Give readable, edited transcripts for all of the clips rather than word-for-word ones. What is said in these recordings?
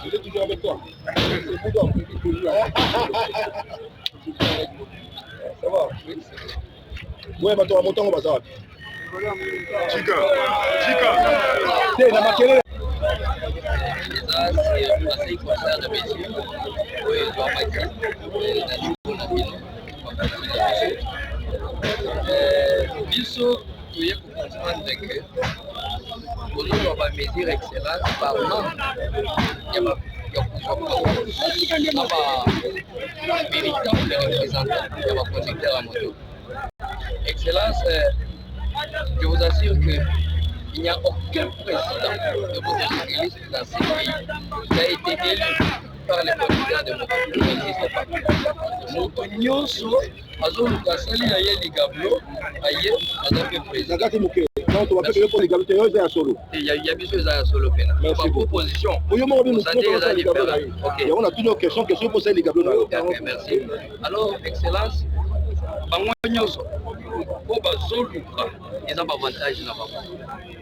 Je suis toujours avec toi. Ça va? Ouais, bah toi, mon temps, on va ça. Chica. C'est la maquille. Biso, tu es pour comprendre que on va mesurer excellence par nombre. Il y a véritable représentant, il y a conducteur à moto. Excellence, je vous assure qu'il n'y a aucun président de motocycliste dans ce pays qui a été élu par les conducteurs de moto. Il n'existe pas. Moto nyonso, azoluka sali na ye ligablo, aye azalaki président. Il y a bien sûr à solo pena. Ma proposition. On a toutes nos questions pour ça les gablos. Merci. Alors, Excellence,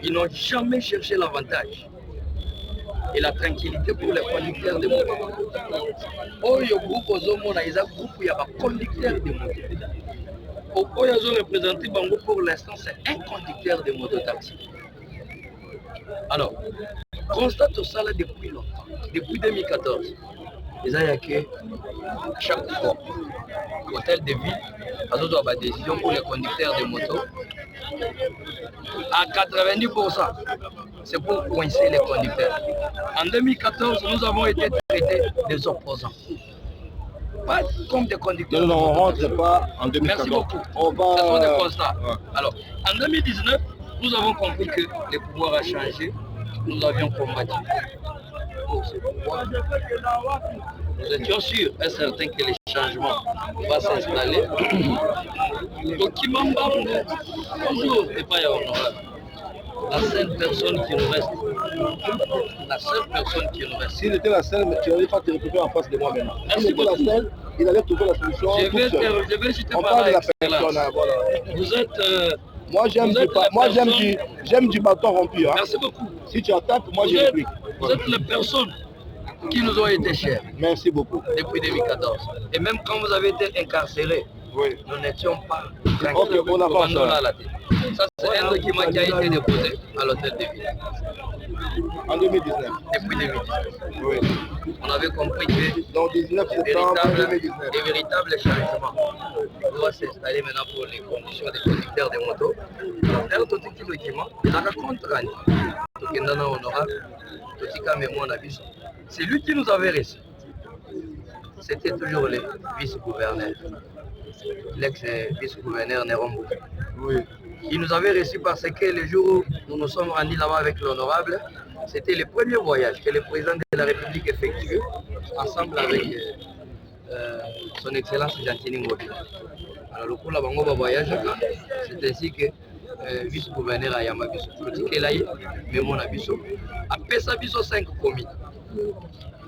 ils n'ont jamais cherché l'avantage et la tranquillité pour les conducteurs de moto. Oh, il y a un groupe il y a un conducteur de moto. Pourquoi ils ont représenté Bango pour l'instant, c'est un conducteur de moto-taxi. Alors, constate ça là depuis longtemps, depuis 2014. Ils ont que chaque fois, l'hôtel de ville a des décisions pour les conducteurs de moto. À 90%, c'est pour coincer les conducteurs. En 2014, nous avons été traités des opposants. Pas comme des conducteurs. Non, on ne rentre pas en 2014. Merci beaucoup. On va... Ce sont des constats. Ouais. Alors, en 2019, nous avons compris que le pouvoir a changé. Nous avions combattu pour ce pouvoir. Nous étions sûrs et certains que les changements vont s'installer. Donc, toujours, et pas honorable. La seule personne qui nous reste. La seule personne qui nous reste. S'il était la seule, tu n'allais pas te retrouver en face de moi maintenant. S'il était la seule, il allait trouver la solution. Je vais jeter par la personne. Voilà. Vous êtes. Moi, j'aime du bâton rompu. Hein. Merci beaucoup. Si tu attaques, moi, je réplique. Vous êtes les personnes qui nous ont été chères. Merci beaucoup. Depuis 2014. Et même quand vous avez été incarcérés, oui, nous n'étions pas tranquilles. Ok, on avance. Ça, c'est un document qui a été déposé à l'hôtel de ville. En 2019. Depuis 2019. Oui. On avait compris que dans 19 septembre 2019. Les véritables changements doivent s'installer maintenant pour les conditions des conducteurs de motos. Un tout petit document, dans la contre-année, honorable, c'est lui qui nous avait reçu. C'était toujours le vice-gouverneur, l'ex-vice-gouverneur Nérombo. Oui. Il nous avait reçu parce que le jour où nous nous sommes rendus là-bas avec l'honorable, c'était le premier voyage que le président de la République effectuait ensemble avec son excellence Gentini Ngobi. Alors le coup là, on va voyager, c'est ainsi que vice-gouverneur a Yamabiso, mais mon abiso, après ça, biso 5 commis.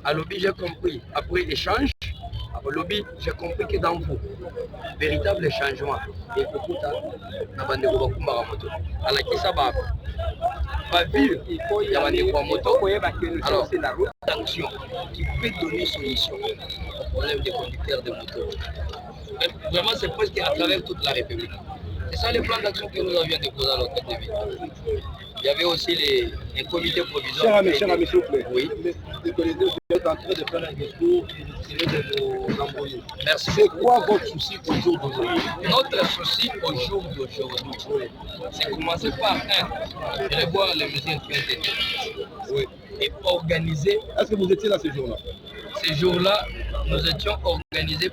À l'objet, j'ai compris, après échange, au lobby, j'ai compris que dans vous, véritable changement, et beaucoup à la Kisaba, pas ville, il y a des motos, alors c'est la route d'action qui peut donner solution au problème des conducteurs de motos. Vraiment, c'est presque à travers toute la République. C'est ça les plans d'action que nous avions déposés à l'hôtel de ville. Il y avait aussi les comités provisoires. Cher ami, s'il vous plaît. Oui. Vous êtes en train de faire un discours et de nous embrouiller. Merci. C'est quoi votre souci au jour d'aujourd'hui? Notre souci au jour d'aujourd'hui, c'est commencer par revoir les mesures qui ont été faites. Oui. Et organiser. Est-ce que vous étiez là ce jour-là? Ces jours-là, nous étions organisés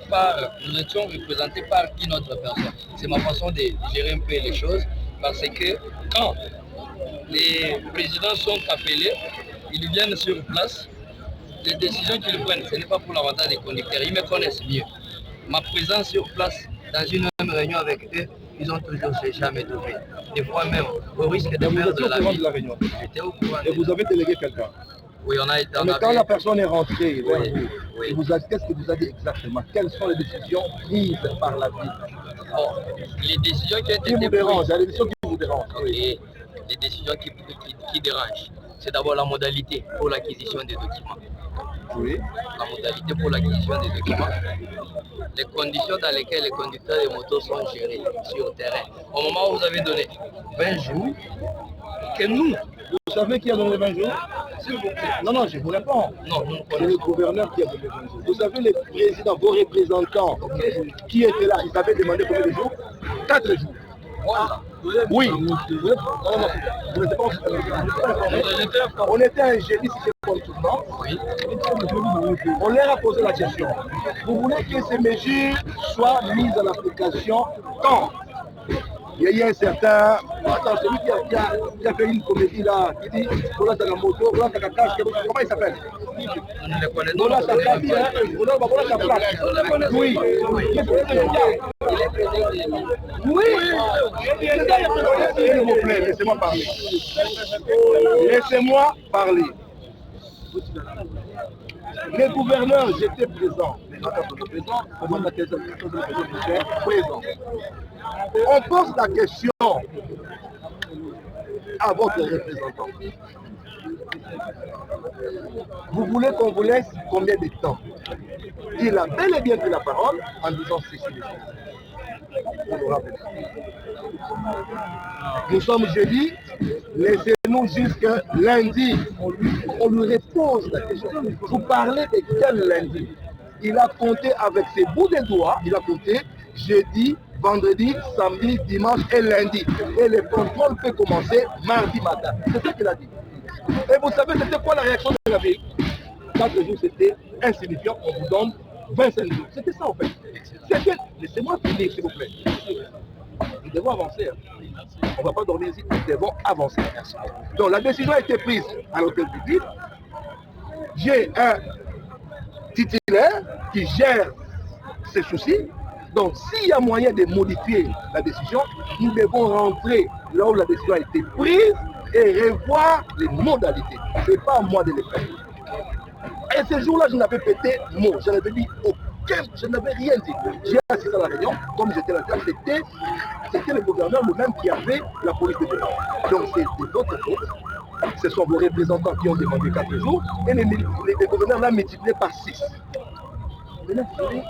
nous étions représentés par une autre personne. C'est ma façon de gérer un peu les choses, parce que quand les présidents sont appelés, ils viennent sur place, les décisions qu'ils prennent, ce n'est pas pour l'avantage des conducteurs, ils me connaissent mieux. Ma présence sur place, dans une même réunion avec eux, ils ont toujours cherché à me trouver. Des fois même, au risque de perdre la vie. J'étais au courant. Et vous avez délégué quelqu'un? Oui, on a été en Mais quand la personne est rentrée vers vous, qu'est-ce que vous a dit exactement? Quelles sont les décisions prises par la ville? Les décisions qui ont été prises. prises. Il y a des décisions qui vous dérangent. Okay. Les décisions qui dérangent. C'est d'abord la modalité pour l'acquisition des documents. Oui. La modalité pour l'acquisition des documents. Les conditions dans lesquelles les conducteurs de motos sont gérés sur le terrain. Au moment où vous avez donné 20 jours, que nous... Vous savez qui a donné 20 jours? S'il vous plaît. Non, je vous réponds. Non, c'est le gouverneur qui a donné 20 jours. Vous savez, les présidents, vos représentants qui étaient là, ils avaient demandé combien de jours? 4 jours. Voilà. Oui. On était un jeudi, si je compte tout le temps. Oui. On leur a posé la question. Vous voulez que ces mesures soient mises en application quand? Il y a un certain... Attends, celui qui a fait une comédie là, qui dit voilà ta moto, voilà ta cache, comment il s'appelle? Voilà ta cache, voilà ta place. Oui. Oui. S'il vous plaît, laissez-moi parler. Laissez-moi parler. Les gouverneurs, j'étais présent. Présent. On pose la question à votre représentant. Vous voulez qu'on vous laisse combien de temps? Il a bel et bien pris la parole en disant ceci. Nous sommes jeudi, laissez-nous jusqu'à lundi. On lui repose la question. Vous parlez de quel lundi? Il a compté avec ses bouts de doigts, il a compté jeudi, vendredi, samedi, dimanche et lundi. Et le contrôle peut commencer mardi matin. C'est ce qu'il a dit. Et vous savez, c'était quoi la réaction de la ville? 4 jours, c'était insignifiant, on vous donne 25 jours. C'était ça en fait. Laissez-moi finir, s'il vous plaît. Nous devons avancer. On ne va pas dormir ici, nous devons avancer. Donc la décision a été prise à l'hôtel de ville. J'ai un titulaire qui gère ces soucis. Donc s'il y a moyen de modifier la décision, nous devons rentrer là où la décision a été prise et revoir les modalités. Ce n'est pas à moi de le faire. Et ce jour-là, je n'avais pété mot. Je n'avais dit aucun, je n'avais rien dit. J'ai assisté à la réunion, comme j'étais là, c'était le gouverneur lui-même qui avait la police de débat. Donc c'est de votre faute. Ce sont vos représentants qui ont demandé 4 jours et les gouverneurs l'ont multiplié par 6. Maintenant, vous allez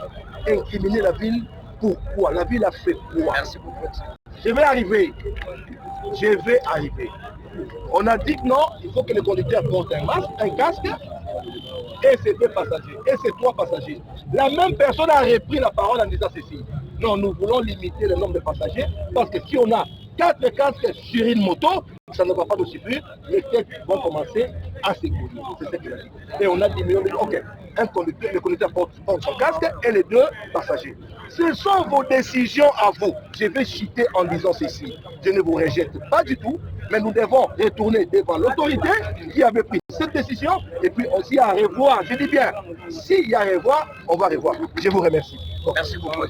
incriminer la ville. Pourquoi? La ville a fait quoi? Merci beaucoup. Je vais arriver. On a dit que non, il faut que le conducteur porte un masque, un casque, et c'est 2 passagers, et c'est 3 passagers. La même personne a repris la parole en disant ceci. Non, nous voulons limiter le nombre de passagers, parce que si on a 4 casques sur une moto, ça ne va pas nous suffire, les têtes vont commencer à s'écouler. C'est ce qu'il a dit. Et on a diminué, ok, le conducteur porte son casque et les 2 passagers. Ce sont vos décisions à vous. Je vais chuter en disant ceci. Je ne vous rejette pas du tout, mais nous devons retourner devant l'autorité qui avait pris cette décision et puis aussi à revoir. Je dis bien, s'il y a à revoir, on va revoir. Je vous remercie. Bon. Merci beaucoup.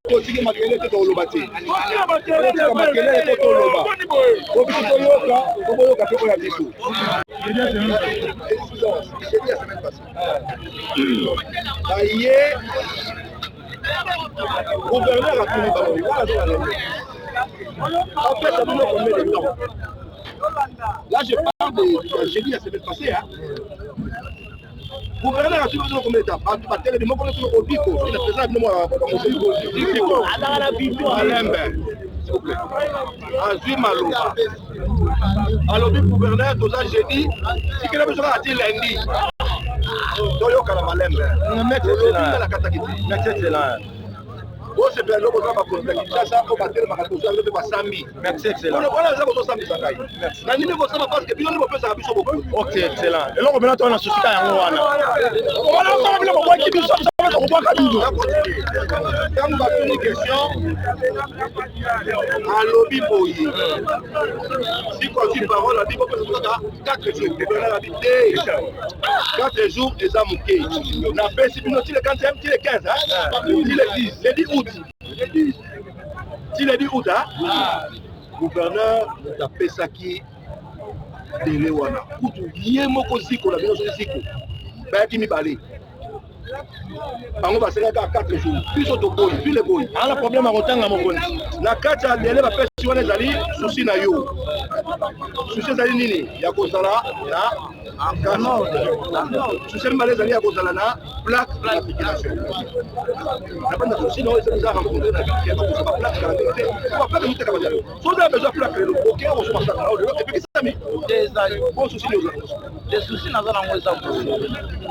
Kotiki makelele to oloba te. Kotiki makelele to oloba. Kotiki to yoka, kobo yoka to ya biso. Aïe. Gouverneur a tenu par lui. En fait, ça nous combien de temps? Là, je parle de jeudi la semaine passée. Gouverneur a suivi combien de temps? À tel moment qu'on est sur le Bico, il a présenté moi à Bico, à Lembe, s'il vous plaît. Azui Maloba. Alors, le gouverneur, tout ça, j'ai dit, si quelqu'un veut a dit lundi, Toyo Kalamalem, le maître c'est là. c'est bien, l'homme va complexe. Ça, on va dire, ma réponse, on va s'ambi. Merci, excellent. Voilà, ça va s'ambi, ça caille. La nuit, on va parce que puis on va faire ça à beaucoup. Ok, excellent. Et là, on va mettre un souci à Yangoana. On va lancer le moment qui nous sommes, ça va être au bois Kabingo. Quand on va faire une question, à lobby boy. Si quand tu parles, la Bible peut se 4 jours. La Bible 4 jours, les âmes qui. On a fait si nous, si le 15e, si le 15, si le 10, le 10 août. Si le 10 août, gouverneur, nous a fait ça qui de Lewana. Koutou, yémoko ziko, la bien ziko. Ben, qui m'y balait. Bango basela ka 4 jours. Puis auto boy, puis le boy. On a un problème à retanga mon bon. Na kati ya lele ba pesi wana ezali susi na yo. Susi ezali nini? Ya kozala na akano. Susi mbale ezali ya kozala na plaque d'immatriculation. Na banda susi na ezali za rencontrer na vie ya ba plaque d'immatriculation. Ba plaque muté ka bazali. So da besoin plaque le OK on se passe là. Et puis ça mi des aïe. Bon susi les des soucis na zona ngweza ko.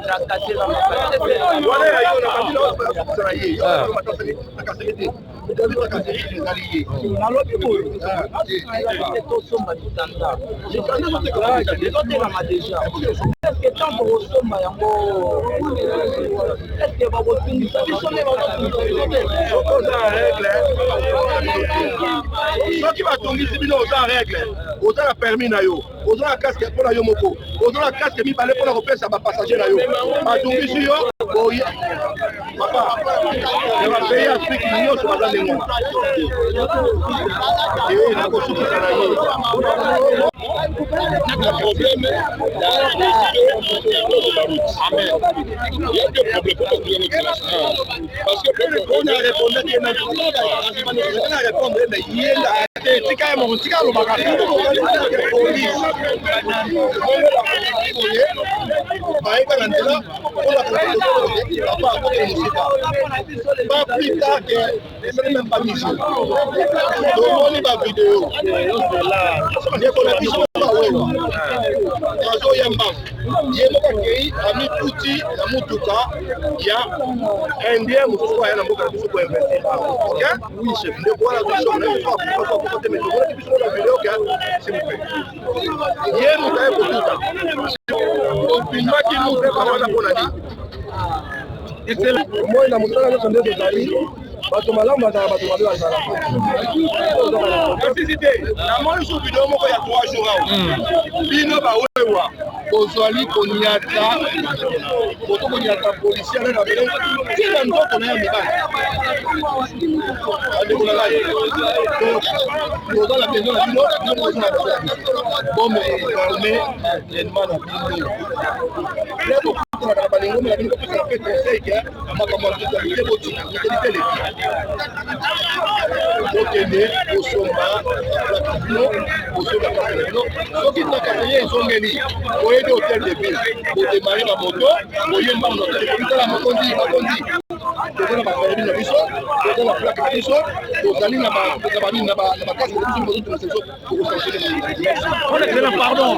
Na kati la mapate. Wale ayo na kabila wa kusala yeye. Yo matoseli na kasete. Soki batongisi bino oza règle oza na permis na yo oza na casque mpona yo moko oza na casque mibale mpona kopesa bapassager na yo batongisi yo boye papa ya bapays afrique nyonso baza ndenge nakosukisa na ye Le problème, il y a deux problèmes pour construire notre national. Parce que on a répondu à on a répondu mais il est là tika mo tika lo bakaka police baïka na ndela on a proposé pas plus tard que c'est même pas mission donc on y va vidéo c'est pour la mission yemoko kei ami kuti na mutuka ya indien mutuka ya na mboka biso ko investir OK oui chef de voilà biso na biso pour côté mais voilà biso la vidéo OK s'il vous plaît yemo ka mutuka opinion qui nous fait pas na bonani excellent moi na mutaka na sonde zali bato malamu bazala bato mabe bazala na moi sur vidéo moko ya 3 jours bino bawewa kozwali koniata koto koniata policier na bele tina ndoto na ya mibali adekola la donc kozala besoin na bino kozala bon mais informer pleinement na bino lebo na balingo na bino pour faire conseil que makambo ya tutalité boti tutalité le okende osomba bino osomba bino soki nakata ye ezongeli oyede hotel de ville odemare na moto oyemba na telefoni makondi tozala bapermis na biso tozala plaque na biso tozali na bakase na biso mozotunga seso okosancele pardon